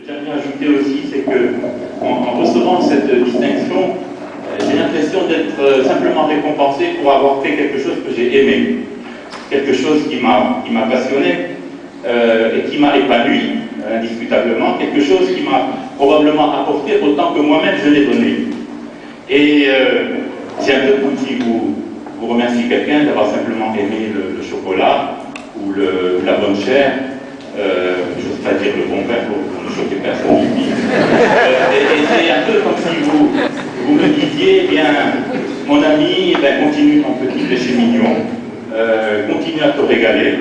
j'aimerais ajouter aussi, c'est que en recevant cette distinction, j'ai l'impression d'être simplement récompensé pour avoir fait quelque chose que j'ai aimé, quelque chose qui m'a passionné et qui m'a épanoui, indiscutablement, quelque chose qui m'a probablement apporté autant que moi-même je l'ai donné. Et c'est un peu comme si vous remerciez quelqu'un d'avoir simplement aimé le chocolat ou la bonne chair. Je n'ose pas dire le bon vin pour ne choquer personne ici. Et c'est un peu comme si vous me disiez, eh bien, mon ami, eh bien, continue ton petit péché mignon, continue à te régaler.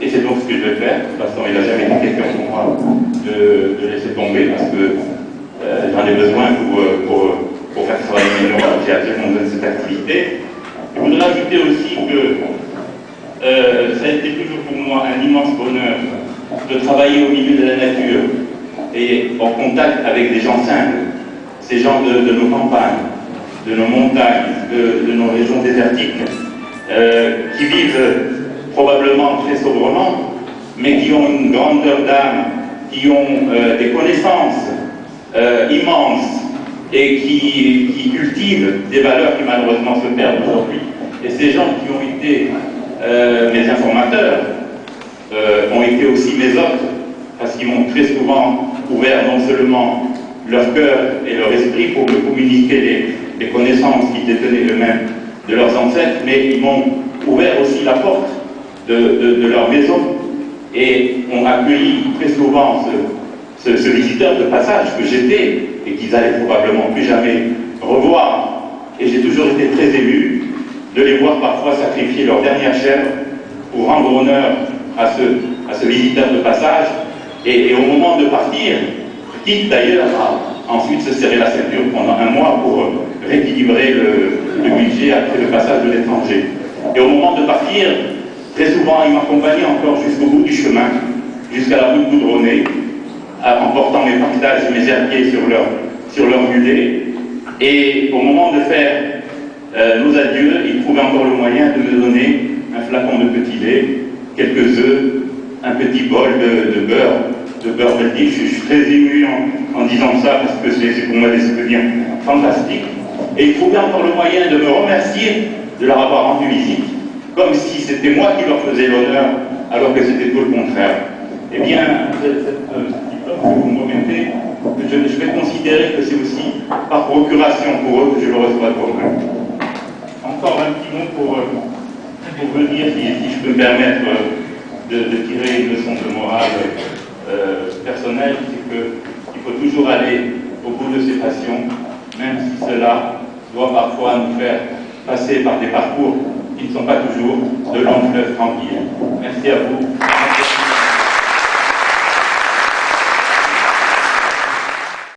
Et c'est donc ce que je vais faire. De toute façon, il n'a jamais été question pour moi de laisser tomber parce que j'en ai besoin pour faire travailler mes neurones. J'ai absolument besoin de cette activité. Je voudrais ajouter aussi que ça a été toujours pour moi un immense bonheur de travailler au milieu de la nature et en contact avec des gens simples, ces gens de nos campagnes, de nos montagnes, de nos régions désertiques, qui vivent probablement très sobrement, mais qui ont une grandeur d'âme, qui ont des connaissances immenses et qui cultivent des valeurs qui malheureusement se perdent aujourd'hui. Et ces gens qui ont été mes informateurs, ont été aussi mes hôtes, parce qu'ils m'ont très souvent ouvert non seulement leur cœur et leur esprit pour me communiquer les connaissances qu'ils détenaient eux-mêmes de leurs ancêtres, mais ils m'ont ouvert aussi la porte de leur maison et ont accueilli très souvent ce visiteur de passage que j'étais et qu'ils allaient probablement plus jamais revoir. Et j'ai toujours été très ému de les voir parfois sacrifier leur dernière chèvre pour rendre honneur à ce visiteur de passage, et au moment de partir, quitte d'ailleurs à ensuite se serrer la ceinture pendant un mois pour rééquilibrer le budget après le passage de l'étranger. Et au moment de partir, très souvent, il m'accompagnait encore jusqu'au bout du chemin, jusqu'à la route goudronnée, en portant mes pactages et mes herbiers sur leur mulet. Et au moment de faire nos adieux, il trouvait encore le moyen de me donner un flacon de petit lait, quelques œufs, un petit bol de beurre belgique. Je suis très ému en disant ça parce que c'est pour moi des souvenirs fantastiques. Et il trouvait encore le moyen de me remercier de leur avoir rendu visite, comme si c'était moi qui leur faisais l'honneur, alors que c'était tout le contraire. Eh bien, cette diplôme que vous me remettez, je vais considérer que c'est aussi par procuration pour eux que je le reçois de vous-même. Encore un petit mot pour vous dire, si je peux me permettre de tirer une leçon de morale personnelle, c'est qu'il faut toujours aller au bout de ses passions, même si cela doit parfois nous faire passer par des parcours qui ne sont pas toujours de longs fleuves tranquilles. Merci à vous.